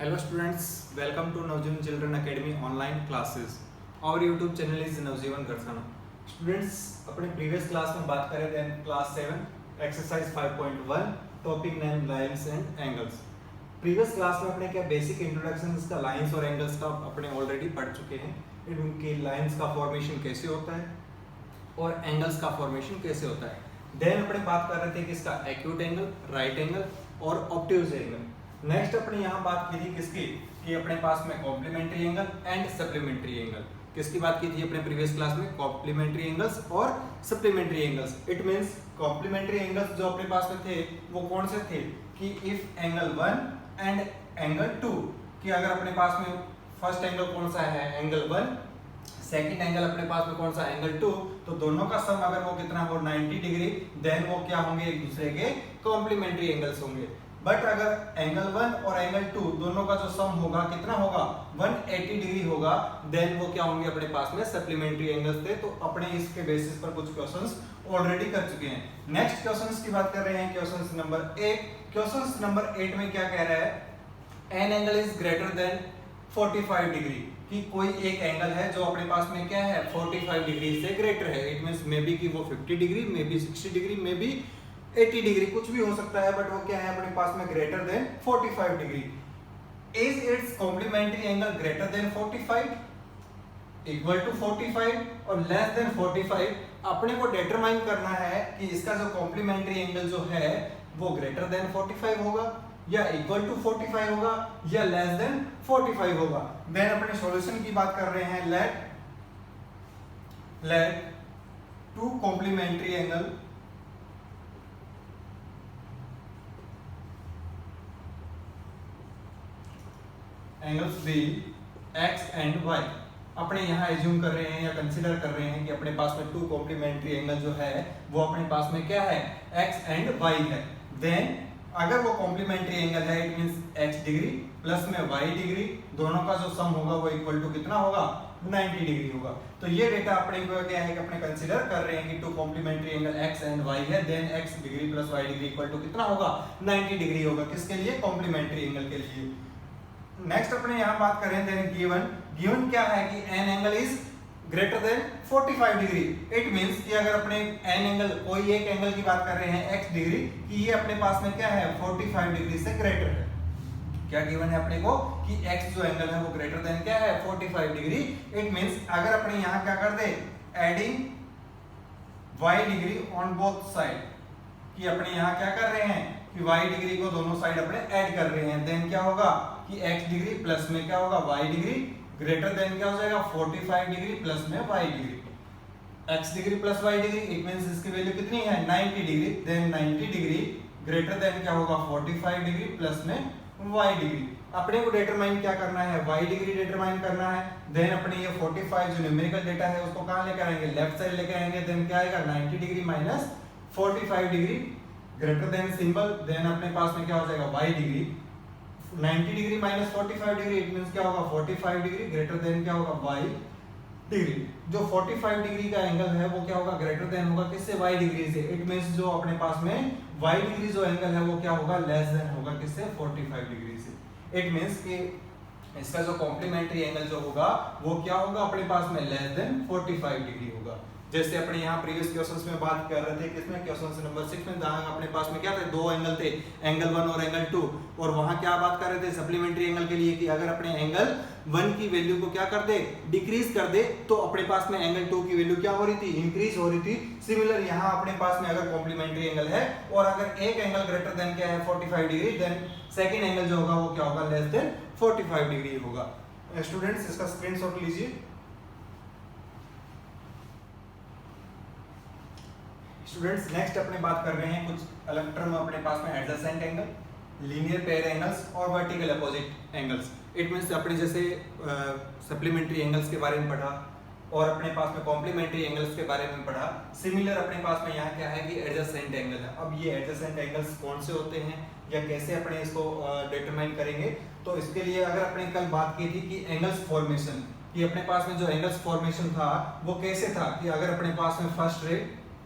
Hello students, welcome to Navjeevan Children Academy online classes. Our YouTube channel is Navjeevan Garsana. Students, अपने previous class में बात कर रहे थे class 7 exercise 5.1 topic name lines and angles. Previous class में अपने क्या basic introductions का lines और angles का अपने already पढ़ चुके हैं. इनके lines का formation कैसे होता है और angles का formation कैसे होता है. Then अपने बात कर रहे थे कि इसका acute angle, right angle और obtuse angle. नेक्स्ट अपने यहाँ बात की थी किसकी कि अपने पास में complementary angle and supplementary angle. किसकी बात की थी अपने प्रीवियस क्लास में? कॉम्प्लीमेंट्री एंगल्स और supplementary angles. It means complementary angles जो अपने पास में थे वो कौन से थे कि इफ एंगल 1 एंड एंगल 2 कि अगर अपने पास में फर्स्ट एंगल कौन सा है एंगल 1, सेकंड एंगल अपने पास में कौन सा एंगल 2, तो दोनों का सम अगर वो कितना हो 90 डिग्री देन वो क्या होंगे एक दूसरे के कॉम्प्लीमेंट्री एंगल्स होंगे. बट अगर एंगल 1 और एंगल 2 दोनों का जो सम होगा कितना होगा 180 डिग्री होगा देन वो क्या होंगे अपने पास में सप्लीमेंट्री एंगल्स थे. तो अपने इसके बेसिस पर कुछ क्वेश्चंस ऑलरेडी कर चुके हैं. नेक्स्ट क्वेश्चंस की बात कर रहे हैं क्वेश्चंस नंबर 8. क्वेश्चंस नंबर 8 में क्या कह रहा है an angle is greater than 45 degree कि कोई एक एंगल है जो अपने पास में क्या है 45 डिग्री से ग्रेटर है. इट मींस मे बी कि वो 50 degree may be 60 degree may be 80 degree कुछ भी हो सकता है बट वो क्या है अपने पास में greater than 45 degree. Is it's complementary angle greater than 45 equal to 45 और लेस देन 45. अपने को डिटरमाइन करना है कि इसका जो कॉम्प्लीमेंट्री एंगल जो है वो ग्रेटर देन 45 होगा या इक्वल टू 45 होगा या लेस देन 45 होगा. देन अपने सॉल्यूशन की बात कर रहे हैं. Let two complementary angle angles be x and y. अपने यहाँ एज्यूम कर रहे हैं या कंसीडर कर रहे हैं कि अपने पास में टू कॉम्प्लीमेंट्री एंगल जो है वो अपने पास में क्या है x एंड y है. देन अगर वो कॉम्प्लीमेंट्री एंगल है it means x degree plus में y डिग्री दोनों का जो सम होगा वो इक्वल टू कितना होगा 90 डिग्री होगा. तो ये डेटा अपने को क्या है कि अपने कंसीडर कर रहे हैं कि two complementary angle x and y है then x degree plus y degree equal to कितना होगा 90 डिग्री होगा. किसके लिए? कॉम्प्लीमेंट्री एंगल के लिए. नेक्स्ट अपने यहाँ बात करें देन गिवन क्या है कि an angle is greater than 45 degree. It means कि अगर अपने एन एंगल कोई एक एंगल की बात कर रहे हैं x डिग्री कि ये अपने पास में क्या है 45 डिग्री से ग्रेटर है. क्या गिवन है अपने को कि x जो एंगल है वो ग्रेटर देन क्या है 45 डिग्री. इट मींस अगर अपने यहाँ क्या कर दे adding y degree on both side कि अपने यहाँ क्या कर रहे हैं कि y डिग्री को दोनों साइड अपने ऐड कर रहे हैं देन क्या होगा कि x डिग्री प्लस में क्या होगा y डिग्री ग्रेटर देन क्या हो जाएगा 45 डिग्री प्लस में y degree. x degree plus y degree it means इसकी वैल्यू कितनी है 90 degree then 90 degree greater than क्या होगा 45 डिग्री प्लस में y डिग्री. अपने को डिटरमाइन क्या करना है y डिग्री डिटरमाइन करना है. देन अपने ये 45 जो न्यूमेरिकल डेटा है उसको कहां लेकर आएंगे लेफ्ट साइड लेकर आएंगे. देन क्या आएगा 90 degree minus 45 degree greater than symbol then अपने पास में क्या हो जाएगा y degree 90 degree minus 45 degree it means क्या होगा 45 डिग्री ग्रेटर देन क्या होगा y डिग्री. जो 45 डिग्री का एंगल है वो क्या होगा ग्रेटर देन होगा किससे y डिग्री से. इट मींस जो अपने पास में y डिग्री जो एंगल है वो क्या होगा लेस देन होगा किससे 45 डिग्री से. इट मींस कि इसका जो कॉम्प्लीमेंट्री एंगल जो होगा वो क्या होगा अपने पास में लेस देन 45 डिग्री होगा. जैसे अपने यहाँ प्रीवियस क्वेश्चंस में बात कर रहे थे किसमें क्वेश्चंस नंबर 6 में जहां अपने पास में क्या थे दो एंगल थे एंगल 1 और एंगल 2 और वहां क्या बात कर रहे थे सप्लीमेंट्री एंगल के लिए कि अगर अपने एंगल 1 की वैल्यू को क्या कर दे डिक्रीज कर दे तो अपने पास में एंगल 2 की वैल्यू क्या हो रही थी इंक्रीज हो रही थी. सिमिलर यहाँ अपने पास में अगर कॉम्प्लीमेंट्री एंगल है और अगर एक एंगल ग्रेटर देन क्या है 45 डिग्री देन सेकेंड एंगल जो होगा वो क्या होगा लेस देन 45 डिग्री होगा. स्टूडेंट्स इसका स्क्रीनशॉट लीजिए. स्टूडेंट्स नेक्स्ट अपने बात कर रहे हैं कुछ अलग टर्म अपने पास में adjacent angle linear pair angles और vertical opposite angles. It means अपने जैसे सप्लीमेंट्री एंगल्स के बारे में पढ़ा और अपने पास में कॉम्प्लीमेंट्री एंगल्स के बारे में पढ़ा. सिमिलर अपने पास में यहाँ क्या है कि एडजेसेंट एंगल है. अब ये एडजेसेंट एंगल्स कौन से होते हैं या कैसे अपने इसको डिटरमाइन करेंगे तो इसके लिए अगर अपने कल बात की थी कि एंगल्स फॉर्मेशन कि अपने पास में जो एंगल्स फॉर्मेशन था वो कैसे था कि अगर अपने पास में फर्स्ट रे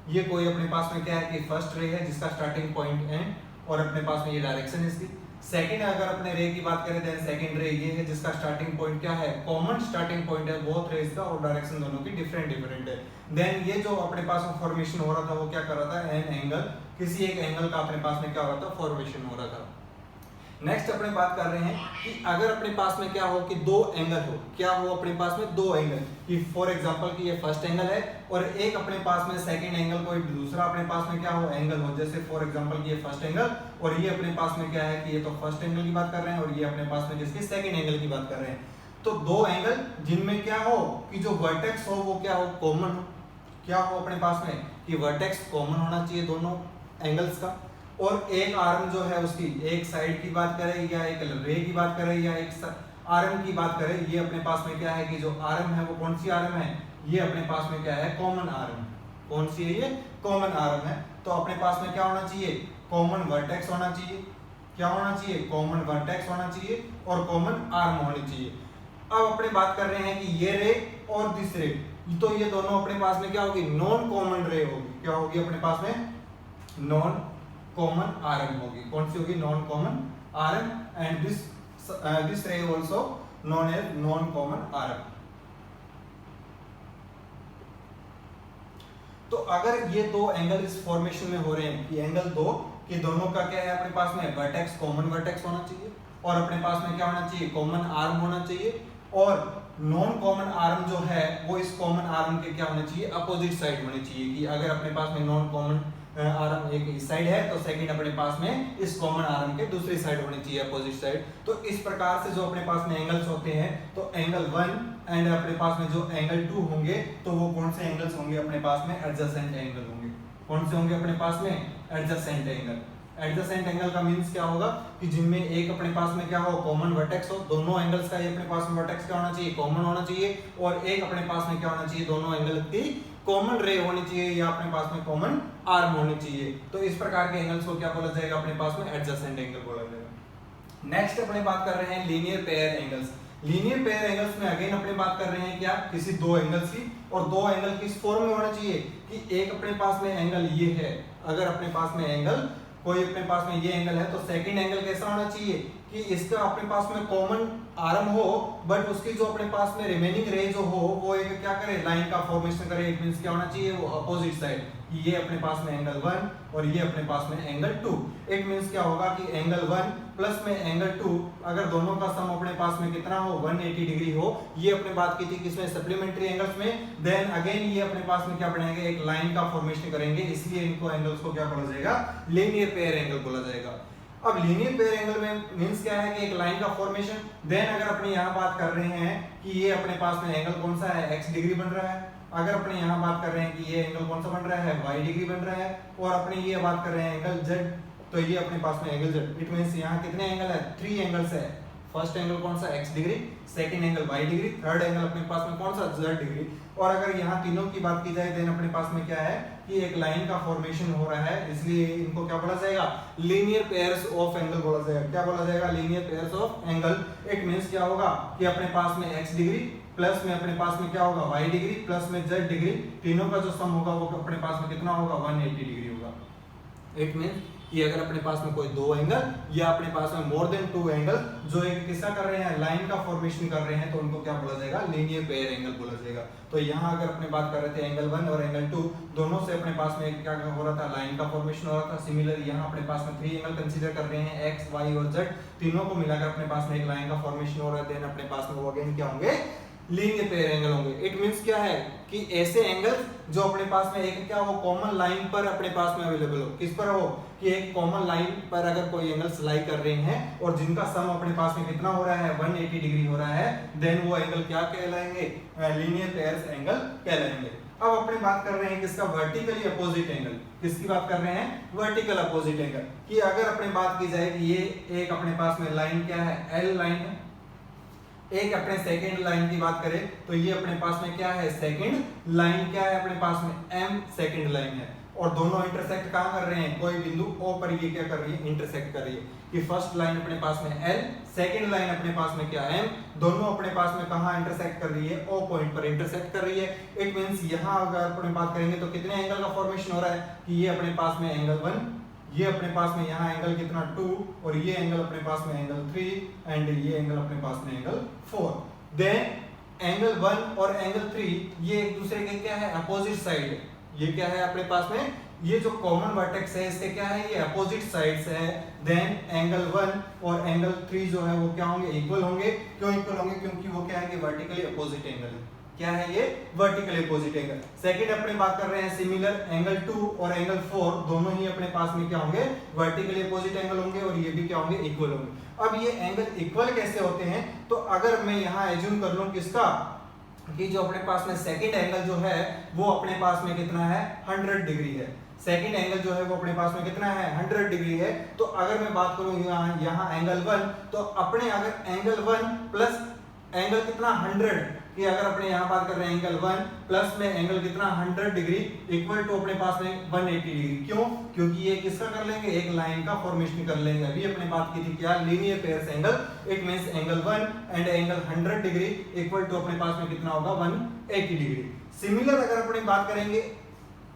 ये कोई अपने पास में क्या है कि फर्स्ट रे है जिसका स्टार्टिंग पॉइंट एंड और अपने पास में ये डायरेक्शन इसकी सेकंड अगर अपने रे की बात करें देन सेकंड रे ये है जिसका स्टार्टिंग पॉइंट क्या है, कॉमन स्टार्टिंग पॉइंट है बोथ रेज का, और डायरेक्शन दोनों की डिफरेंट है। देन ये जो अपने पास में फॉर्मेशन हो रहा था वो क्या कर रहा था, एन एंगल, किसी एक एंगल का अपने पास में क्या हो रहा था, फॉर्मेशन हो रहा था। नेक्स्ट अपने बात कर रहे हैं कि अगर अपने पास में क्या हो कि दो एंगल हो, क्या हो अपने पास में दो एंगल, कि फॉर एग्जांपल कि ये फर्स्ट एंगल है और एक अपने पास में सेकंड एंगल, कोई दूसरा अपने पास में क्या हो एंगल हो, जैसे फॉर एग्जांपल कि ये फर्स्ट एंगल और ये अपने पास में क्या है कि ये तो फर्स्ट एंगल की बात कर रहे हैं और ये अपने पास में किसकी, सेकंड एंगल की बात कर रहे हैं। तो दो एंगल जिनमें क्या हो कि जो वर्टेक्स हो वो क्या हो, कॉमन हो, क्या हो अपने पास में कि वर्टेक्स कॉमन होना चाहिए दोनों एंगल्स का, और एक आर्म जो है उसकी एक साइड की बात करें या एक रे की बात करें या एक आर्म की बात करें, ये अपने पास में क्या है कि जो आर्म है वो कौन सी आर्म है, ये अपने पास में क्या है, कॉमन आर्म। कौन सी है ये, कॉमन आर्म है। तो अपने पास में क्या होना चाहिए, कॉमन वर्टेक्स होना चाहिए, क्या होना चाहिए, कॉमन वर्टेक्स होना चाहिए और कॉमन आर्म होनी चाहिए। अब अपने बात कर रहे हैं कि ये रे और दिस रे, तो ये दोनों अपने पास में क्या होगी, नॉन कॉमन रे होगी, क्या होगी अपने पास में, नॉन कॉमन आर्म होगी। कौन सी होगी, non common arm, and this ray also known as non common arm. तो अगर ये दो एंगल इस फॉर्मेशन में हो रहे हैं कि एंगल दो कि दोनों का क्या है अपने पास में वर्टेक्स, कॉमन वर्टेक्स होना चाहिए और अपने पास में क्या होना चाहिए, कॉमन आर्म होना चाहिए, और नॉन कॉमन आर्म जो है वो इस कॉमन आर्म के क्या होना चाहिए, अपोजिट साइड होनी चाहिए। कि अगर अपने पास में नॉन कॉमन आर्म एक इस साइड है तो सेकंड अपने पास में इस कॉमन आर्म के दूसरी साइड होनी चाहिए, अपोजिट साइड। तो इस प्रकार से जो अपने पास में एंगल्स होते हैं, तो एंगल 1 एंड अपने पास में जो एंगल 2 होंगे तो वो कौन से एंगल्स होंगे अपने पास में, एडजेसेंट एंगल होंगे। कौन से होंगे अपने पास में, एडजेसेंट एंगल। एडजेसेंट एंगल का मींस क्या होगा कि जिनमें एक अपने पास में क्या हो, कॉमन वर्टेक्स हो, दोनों एंगल्स का ये अपने पास में वर्टेक्स क्या होना चाहिए, कॉमन होना चाहिए, और एक अपने पास में क्या होना चाहिए, दोनों एंगल की कॉमन रे होनी चाहिए या अपने पास में कॉमन आर्म होनी चाहिए। तो इस प्रकार के एंगल्स को क्या बोला जाएगा अपने पास में, एडजेसेंट एंगल बोला जाएगा। नेक्स्ट अपने बात कर रहे हैं linear pair angles. Linear pair angles में अगेन अपने बात कर रहे हैं क्या, किसी दो एंगल्स की, और दो एंगल किस फॉर्म में होना चाहिए कि एक अपने पास में एंगल ये है, अगर अपने पास में एंगल कोई अपने पास में ये एंगल है तो सेकंड एंगल कैसा होना चाहिए कि इसका अपने पास में कॉमन आर्म हो, बट उसकी जो अपने पास में रिमेनिंग रे जो हो वो एक क्या करे, लाइन का फॉर्मेशन करे। इट मींस क्या होना चाहिए, वो अपोजिट साइड, ये अपने पास में एंगल 1 और ये अपने पास में एंगल 2। इट मींस क्या होगा कि एंगल 1 प्लस में एंगल 2 अगर दोनों का सम अपने पास में कितना हो, 180 डिग्री हो, ये अपने बात की थी किसमें, सप्लीमेंट्री एंगल्स में। देन अगेन ये अपने पास में क्या बनेंगे, एक लाइन का फॉर्मेशन करेंगे, इसलिए इनको एंगल्स को क्या बोला जाएगा, लीनियर पेयर एंगल बोला जाएगा। अब लीनियर पेयर एंगल में मींस क्या है कि एक लाइन का फॉर्मेशन। देन अगर अपने यहाँ बात कर रहे हैं कि ये अपने पास में एंगल कौन सा है, x डिग्री बन रहा है। अगर अपने यहाँ बात कर रहे हैं कि ये एंगल कौन सा बन रहा है, y डिग्री बन रहा है, और अपने ये बात कर रहे हैं एंगल z, तो ये अपने पास में एंगल z। इट मींस यहाँ कितने एंगल है, 3 एंगल्स है। फर्स्ट एंगल कौन सा, x degree, second angle y degree, third angle अपने पास में कौन सा, z डिग्री। और अगर यहाँ तीनों की बात की जाए देन अपने पास में क्या है कि एक लाइन का फॉर्मेशन हो रहा है, इसलिए इनको क्या बोला जाएगा, लीनियर पेयर्स ऑफ एंगल बोला जाएगा। क्या बोला जाएगा, linear pairs of angle. It means क्या होगा कि अपने पास में x डिग्री प्लस में अपने पास में क्या होगा, y डिग्री प्लस में z डिग्री, तीनों का जो सम होगा वो अपने पास में कितना होगा, 180 डिग्री होगा। इट मींस कि अगर अपने पास में कोई दो एंगल या अपने पास में मोर देन 2 एंगल जो एक किसका कर रहे हैं, लाइन का फॉर्मेशन कर रहे हैं, तो उनको क्या बोला जाएगा, लीनियर पेयर एंगल बोला जाएगा। तो यहाँ अगर अपने बात कर रहे थे एंगल 1 और एंगल 2 दोनों से अपने पास में क्या हो रहा था, लाइन का फॉर्मेशन हो रहा था। सिमिलर यहाँ अपने पास में 3 एंगल कंसीडर कर रहे हैं, x, y और z, तीनों को मिलाकर अपने पास में एक लाइन का फॉर्मेशन हो रहा है। देन अपने पास में वो अगेन क्या होंगे, लीनियर पेयर एंगल होंगे। इट मींस क्या है कि ऐसे एंगल जो अपने पास में एक क्या हो, कॉमन लाइन पर अपने पास में अवेलेबल हो। किस पर हो कि एक कॉमन लाइन पर अगर कोई एंगल्स लाई कर रहे हैं और जिनका सम अपने पास में कितना हो रहा है, 180 डिग्री हो रहा है, देन वो एंगल क्या कहलाएंगे, लीनियर पेयर्स एंगल कहलाएंगे। अब अपने बात कर रहे हैं किसका, वर्टिकली अपोजिट एंगल। किसकी बात कर रहे हैं, वर्टिकल अपोजिट एंगल। कि अगर अपने बात की जाए कि ये एक अपने पास में लाइन क्या है, L लाइन है, एक अपने सेकंड लाइन की बात करें तो ये अपने पास में क्या है, सेकंड लाइन क्या है अपने पास में, M सेकंड लाइन है, और दोनों इंटरसेक्ट कहां कर रहे हैं, कोई बिंदु O पर ये क्या कर रही है, इंटरसेक्ट कर रही है। कि फर्स्ट लाइन अपने पास में L, सेकंड लाइन अपने पास में क्या M, दोनों अपने पास में कहां इंटरसेक्ट कर रही है, O पॉइंट पर इंटरसेक्ट कर रही है। इट मींस यहां अगर अपने बात करेंगे तो कितने एंगल का फॉर्मेशन हो रहा है कि ये अपने पास में एंगल 1 ये अपने पास में यहाँ एंगल कितना 2 और ये एंगल अपने पास में एंगल 3 एंड ये एंगल अपने पास में एंगल 4। देन एंगल 1 और एंगल 3 ये एक दूसरे के क्या है अपोजिट साइड है। ये क्या है अपने पास में ये जो कॉमन वर्टेक्स है इसके क्या है ये अपोजिट साइड्स है। देन एंगल 1 और एंगल 3 जो है वो क्या होंगे इक्वल होंगे। क्यों इक्वल होंगे? क्योंकि वो क्या है कि वर्टिकली अपोजिट एंगल है। क्या है ये वर्टिकली अपोजिट एंगल। सेकंड अपने बात कर रहे हैं सिमिलर एंगल 2 और एंगल 4 दोनों ही अपने पास में क्या होंगे वर्टिकली अपोजिट एंगल होंगे और ये भी क्या होंगे इक्वल होंगे। अब ये एंगल इक्वल कैसे होते हैं? तो अगर मैं यहाँ एज्यूम कर लूं किसका कि जो अपने पास में सेकंड एंगल जो है वो अपने पास में कितना है 100 डिग्री है। सेकंड एंगल जो है वो अपने पास में कितना है 100 डिग्री है। तो अगर मैं बात करूं यहाँ एंगल 1 तो अपने अगर एंगल 1 प्लस एंगल कितना 100 कि अगर अपने यहाँ बात कर रहे हैं एंगल 1 प्लस में एंगल कितना 100 डिग्री इक्वल टू अपने पास में 180 डिग्री। क्यों? क्योंकि ये किसका कर लेंगे एक लाइन का फॉर्मेशन कर लेंगे। अभी अपने बात की थी क्या linear pairs angle. It means angle 1 and angle 100 degree equal to अपने पास में कितना होगा 180 डिग्री। सिमिलर अगर अपने बात करेंगे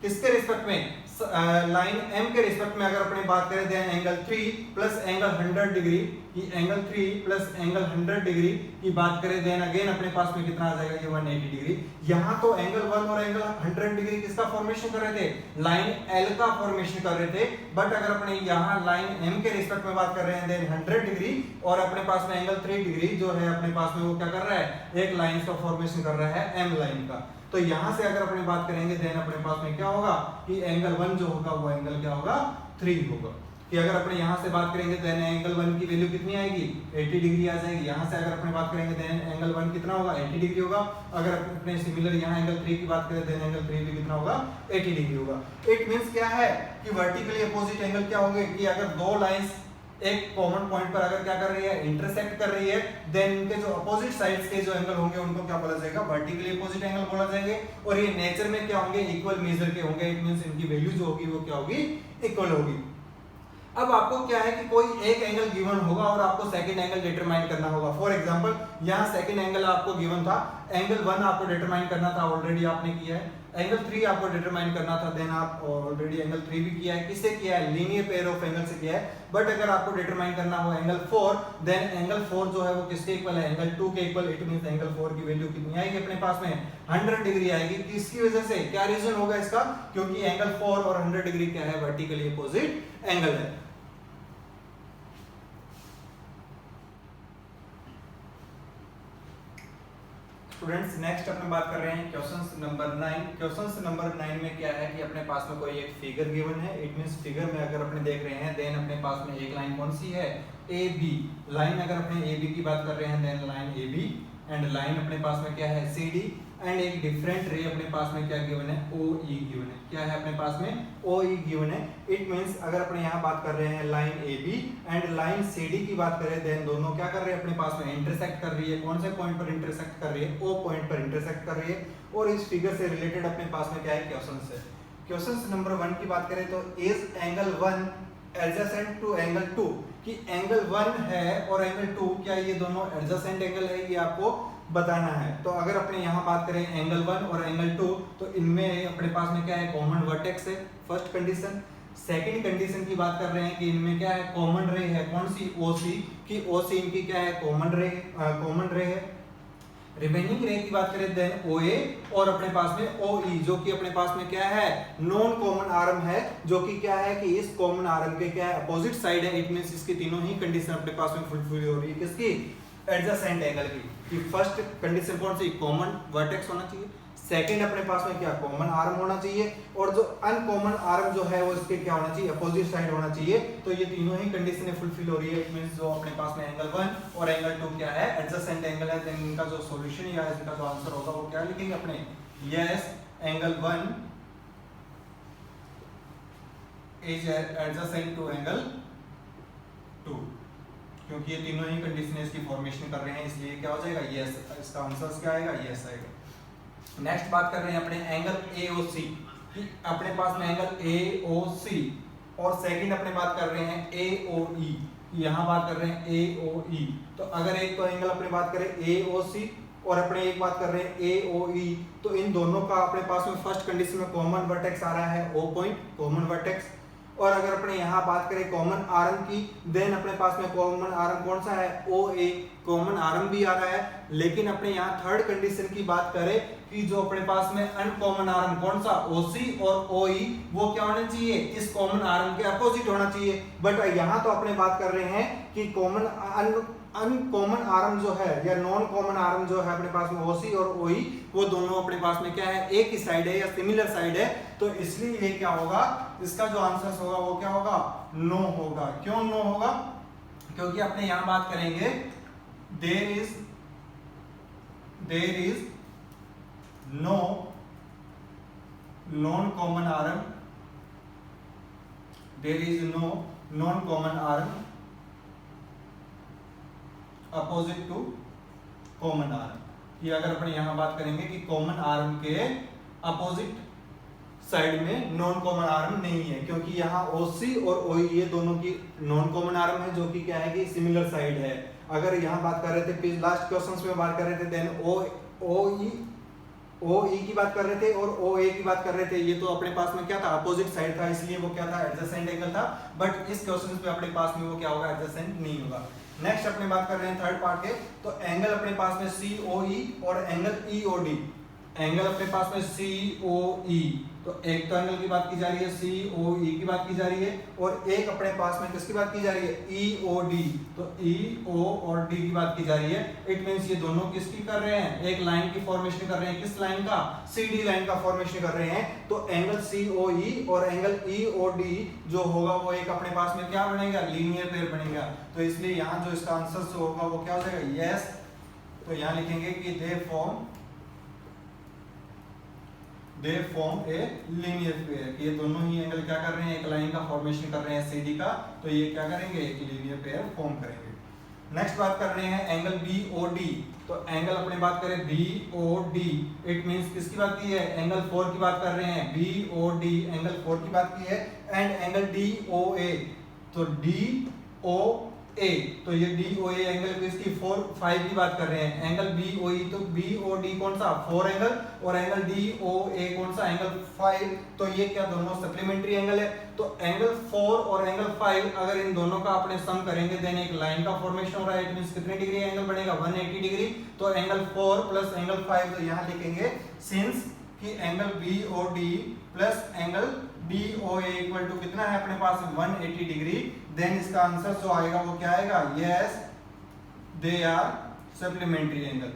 किसके रिस्पेक्ट में लाइन M के रिस्पेक्ट में अगर अपने बात करें then angle 3 plus angle 100 degree की एंगल 3 प्लस एंगल 100 डिग्री की बात करें देन अगेन अपने पास में कितना आ जाएगा ये 180 डिग्री। यहाँ तो एंगल 1 और एंगल 100 डिग्री किसका फॉर्मेशन कर रहे थे लाइन L का फॉर्मेशन कर रहे थे। बट अगर अपने यहाँ लाइन M के रिस्पेक्ट में बात कर रहे हैं देन 100 डिग्री और अपने पास में एंगल 3 डिग्री जो है अपने पास में वो क्या कर रहा है एक लाइन का फॉर्मेशन कर रहा है M लाइन का। तो यहां से अगर अपने बात करेंगे देन अपने पास में क्या होगा कि एंगल 1 जो होगा वो एंगल क्या होगा 3 होगा। कि अगर अपने यहां से बात करेंगे देन एंगल 1 की वैल्यू कितनी आएगी 80 डिग्री आ जाएगी। यहां से अगर अपने बात करेंगे देन एंगल 1 कितना होगा 80 डिग्री होगा। अगर अपने सिमिलर यहां एंगल 3 की बात करें देन एंगल 3 भी कितना होगा 80 डिग्री होगा। इट मींस क्या है कि वर्टिकली अपोजिट एंगल क्या होंगे कि अगर दो लाइंस एक कॉमन पॉइंट पर अगर क्या कर रही है इंटरसेक्ट कर रही है देन इनके जो अपोजिट साइड्स के जो एंगल होंगे उनको क्या बोला जाएगा वर्टिकली अपोजिट एंगल बोला जाएंगे। और ये नेचर में क्या होंगे इक्वल मेजर के होंगे। इट मींस इनकी वैल्यू जो होगी वो क्या होगी इक्वल होगी। अब आपको क्या है कि कोई एक एंगल गिवन होगा और आपको सेकंड एंगल डिटरमाइन करना होगा। फॉर एग्जांपल यहाँ सेकंड एंगल आपको गिवन था एंगल 1 आपको डिटरमाइन करना था ऑलरेडी आपने किया है। एंगल 3 आपको डिटरमाइन करना था देन आप ऑलरेडी एंगल 3 भी किया है। किससे किया है लीनियर पेयर ऑफ एंगल से किया है। बट अगर आपको डिटरमाइन करना हो एंगल 4 देन एंगल 4 जो है वो किसके इक्वल है एंगल 2 के इक्वल। इट मींस एंगल 4 की वैल्यू कितनी आएगी अपने पास में 100 डिग्री आएगी। किसकी वजह से क्या रीजन होगा इसका क्योंकि एंगल 4 और 100 डिग्री क्या है वर्टिकली अपोजिट एंगल है। स्टूडेंट्स नेक्स्ट अपन बात कर रहे हैं क्वेश्चंस नंबर 9। क्वेश्चंस नंबर 9 में क्या है कि अपने पास में कोई एक फिगर गिवन है। इट मींस फिगर में अगर अपने देख रहे हैं देन अपने पास में एक लाइन कौन सी है AB लाइन। अगर अपने AB की बात कर रहे हैं then line AB and line अपने पास में क्या है CD एंड एक डिफरेंट रे अपने पास में क्या गिवन है OE गिवन है। क्या है अपने पास में OE गिवन है। इट मींस अगर अपने यहाँ बात कर रहे हैं line AB and line CD की बात करें देन दोनों क्या कर रहे हैं अपने पास में इंटरसेक्ट कर रही है। कौन से पॉइंट पर इंटरसेक्ट कर रही है O पॉइंट पर इंटरसेक्ट कर रही है। और इस फिगर से रिलेटेड अपने पास में क्या है क्वेश्चंस है। क्वेश्चंस नंबर 1 की बात करें तो is angle 1 adjacent to angle 2 कि एंगल 1 है और एंगल 2 क्या ये दोनों एडजेसेंट एंगल है ये आपको बताना है। तो अगर अपने यहाँ बात करें एंगल 1 और एंगल 2 तो इनमें अपने पास में क्या है कॉमन वर्टेक्स है फर्स्ट कंडीशन। सेकंड कंडीशन की बात कर रहे हैं कि इनमें क्या है कॉमन रे है कौन सी OC की OC इनकी क्या है कॉमन रे है। रिमेनिंग रे की बात करें देन OA और अपने पास में OE जो कि अपने पास में क्या है नॉन कॉमन आर्म है जो कि क्या है कि इस कॉमन आर्म के क्या है अपोजिट साइड है। इट मींस इसकी तीनों ही कंडीशन अपने पास में फुलफिल हो रही है किसकी एडजेसेंट एंगल की। कि फर्स्ट कंडीशन कौन सी कॉमन वर्टेक्स होना चाहिए। सेकंड अपने पास में क्या कॉमन आर्म होना चाहिए और जो अनकॉमन आर्म जो है वो इसके क्या होना चाहिए अपोजिट साइड होना चाहिए। तो ये तीनों ही कंडीशनें फुलफिल हो रही है। इट मींस जो अपने पास में एंगल 1 और एंगल 2 क्या है एडजेसेंट एंगल है। देन इनका जो सॉल्यूशन या इसका जो आंसर होगा वो क्या लिखेंगे अपने yes angle 1 is adjacent to angle 2 क्योंकि ये तीनों ही कंडीशन इसकी फॉर्मेशन कर रहे हैं इसलिए क्या हो जाएगा यस। इसका आंसर क्या आएगा यस आएगा। नेक्स्ट बात कर रहे हैं अपने एंगल AOC कि अपने पास में एंगल AOC और सेकंड अपने बात कर रहे हैं AOE यहाँ बात कर रहे हैं AOE। तो अगर एक तो एंगल अपने बात करें AOC और अपने एक बात कर रहे हैं AOE तो इन दोनों का अपने पास में फर्स्ट कंडीशन में कॉमन वर्टेक्स आ रहा है O पॉइंट कॉमन वर्टेक्स और अगर अपने यहाँ बात करें कॉमन आर्म की, देन अपने पास में कॉमन आर्म कौन सा है, ओ ए, कॉमन आर्म भी आ रहा है। लेकिन अपने यहाँ थर्ड कंडीशन की बात करें कि जो अपने पास में अनकॉमन आर्म कौन सा, ओसी और ओई, वो क्या होना चाहिए, इस कॉमन आर्म के अपोजिट होना चाहिए। बट यहाँ तो अपने बात कर रहे हैं कि कॉमन अनकॉमन आर्म जो है या नॉन कॉमन आर्म जो है अपने पास में ओसी और ओई, वो दोनों अपने पास में क्या है, एक ही साइड है या सिमिलर साइड है। तो इसलिए ये क्या होगा, इसका जो आंसर होगा वो क्या होगा, नो होगा। क्यों नो होगा, क्योंकि अपने यहां बात करेंगे there is no non common arm, there is no non common arm opposite to common arm. ये अगर अपने यहां बात करेंगे कि कॉमन आर्म के अपोजिट साइड में नॉन कॉमन आर्म नहीं है, क्योंकि यहाँ ओसी और ओई ये दोनों की नॉन कॉमन आर्म है, जो कि क्या है कि सिमिलर साइड है। अगर यहाँ बात कर रहे थे लास्ट क्वेश्चंस में बात कर रहे थे, देन ओ ई की बात कर रहे थे और ओ ए की बात कर रहे थे, ये तो अपने पास में क्या था, अपोजिट साइड था, इसलिए वो क्या था, एडजेसेंट एंगल था। बट इस क्वेश्चन पे अपने पास में वो क्या होगा, एडजेसेंट नहीं होगा। नेक्स्ट अपने बात कर रहे हैं थर्ड पार्ट के, तो एंगल अपने पास में सी ओ ई और angle E O D. Angle अपने पास में सी ओ ई, तो एक तो एंगल की बात की जा रही है, सी ओ ई की बात की जा रही है, और एक अपने पास में किसकी बात की जा रही है, ई ओ डी। तो ई ओ और डी की बात की जा रही है। इट मींस ये दोनों किसकी कर रहे हैं, एक लाइन की फॉर्मेशन कर रहे हैं। किस लाइन का, सी डी लाइन का फॉर्मेशन कर रहे हैं। तो एंगल सी ओ ई और एंगल ई ओ डी जो होगा वो एक अपने पास में क्या बनेगा, लीनियर पेयर बनेगा। तो इसलिए यहाँ जो इसका आंसर होगा वो क्या हो जाएगा, यस। तो यहाँ लिखेंगे कि they form a linear pair, कि ये दोनों ही एंगल क्या कर रहे हैं, एक लाइन का फॉर्मेशन कर रहे हैं सीडी का, तो ये क्या करेंगे, एक लीनियर पेयर फॉर्म करेंगे। नेक्स्ट बात कर रहे हैं एंगल बी ओ डी। तो एंगल अपने बात करें B O D, it means किसकी बात की है, एंगल 4 की बात कर रहे हैं, बी ओ डी एंगल 4 की बात की है। एंड एंगल डी ओ ए, तो डी ओ ए, तो ये डी ओ ए एंगल को इसकी 4 5 की बात कर रहे हैं। एंगल बी ओ ई, तो बी ओ डी कौन सा, 4 एंगल, और एंगल डी ओ ए कौन सा, एंगल 5। तो ये क्या दोनों सप्लीमेंट्री एंगल है। तो एंगल 4 और एंगल 5 अगर इन दोनों का अपने सम करेंगे, देन एक लाइन का फॉर्मेशन हो रहा है। इट मींस कितने डिग्री एंगल बनेगा, 180 डिग्री। तो एंगल 4 प्लस एंगल 5, तो यहाँ लिखेंगे सिंस कि angle B O D plus angle D O A equal to कितना है अपने पास, 180 डिग्री। देन इसका आंसर जो आएगा वो क्या आएगा, yes they are supplementary angle.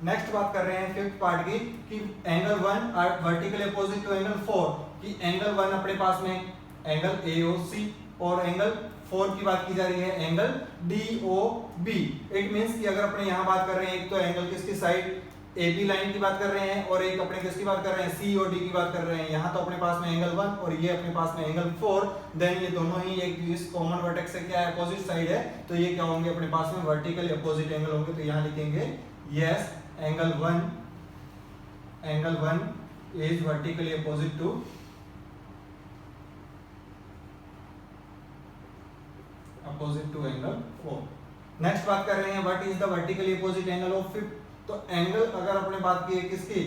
Next बात कर रहे हैं फिफ्थ पार्ट की, कि angle 1 are vertical opposite to angle 4, कि एंगल 1 अपने पास में एंगल AOC और एंगल 4 की बात की जा रही है एंगल DOB। इट मींस कि अगर अपने यहां बात कर रहे हैं, एक तो एंगल किसकी साइड AB लाइन की बात कर रहे हैं, और एक अपने किसकी बात कर रहे हैं, COD की बात कर रहे हैं। यहां तो अपने पास में एंगल 1 और ये अपने पास में एंगल 4, देन ये दोनों ही एक इस कॉमन वर्टेक्स से क्या है, अपोजिट साइड है। तो ये क्या होंगे अपने पास में, वर्टिकल अपोजिट एंगल होंगे। तो यहां लिखेंगे yes angle 1 is vertically opposite to angle 4। Next बात कर रहे हैं what is the vertically opposite angle of fifth. तो एंगल अगर अपने बात की है किसकी,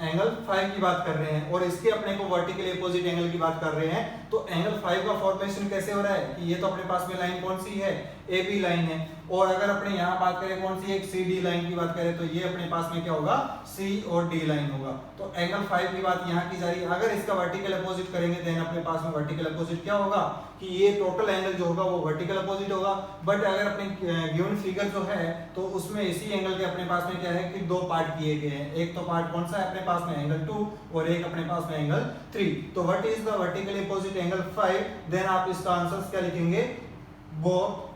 एंगल 5 की बात कर रहे हैं, और इसके अपने को वर्टिकली अपोजिट एंगल की बात कर रहे हैं। तो एंगल 5 का फॉर्मेशन कैसे हो रहा है, कि ये तो अपने पास में लाइन कौन सी है, AB लाइन है, और अगर अपने यहाँ बात करें कौन सी एक CD लाइन की बात करें, तो ये अपने पास में क्या होगा, C और D लाइन होगा। तो एंगल 5 की बात यहाँ की जा रही है। अगर इसका वर्टिकल अपोजिट करेंगे, देन अपने पास में वर्टिकल अपोजिट क्या होगा, कि ये टोटल एंगल जो होगा वो वर्टिकल अपोजिट होगा। बट अगर अपने गिवन फिगर जो है, तो उसमें इसी एंगल के अपने पास में क्या है कि दो पार्ट किए गए हैं। एक तो पार्ट कौन सा है अपने पास में, एंगल 2, और एक अपने पास में एंगल 3। तो what is the vertically opposite angle 5, then आप इसका आंसर क्या लिखेंगे, बोथ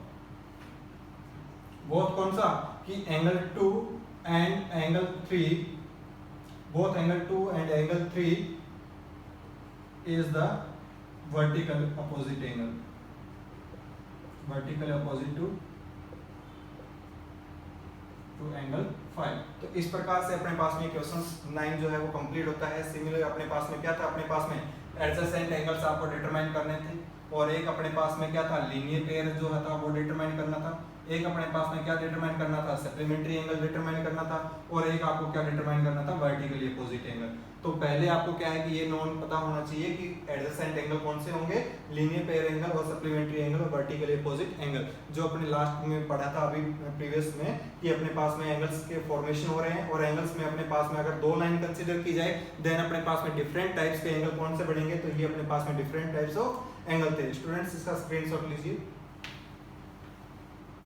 कौन सा, कि angle 2 and angle 3, both angle 2 and angle 3 is the vertical opposite angle, vertical opposite to angle 5। तो इस प्रकार से अपने पास में क्वेश्चन 9 जो है वो कंप्लीट होता है। सिमिलर अपने पास में क्या था, अपने पास में एडजेसेंट एंगल्स आपको डिटरमाइन करने थे, और एक अपने पास में क्या था, लीनियर पेयर जो था वो डिटरमाइन करना था, एक अपने पास में क्या डिटरमाइन करना था, सप्लीमेंट्री एंगल डिटरमाइन करना था, और एक आपको क्या डिटरमाइन करना था, वर्टिकली अपोजिट एंगल। तो पहले आपको क्या है कि ये नॉन पता होना चाहिए कि एडजेसेंट एंगल कौन से होंगे, लीनियर पेयर एंगल और सप्लीमेंट्री एंगल और वर्टिकली अपोजिट एंगल, जो अपने लास्ट में पढ़ा था अभी प्रीवियस में कि अपने पास में एंगल्स के फॉर्मेशन हो रहे हैं, और एंगल्स में अपने पास में अगर दो लाइन कंसीडर की जाए देन अपने पास में डिफरेंट टाइप्स के एंगल कौन से बनेंगे, तो ये अपने पास में डिफरेंट टाइप्स ऑफ एंगल थे। स्टूडेंट्स इसका स्क्रीनशॉट लीजिए।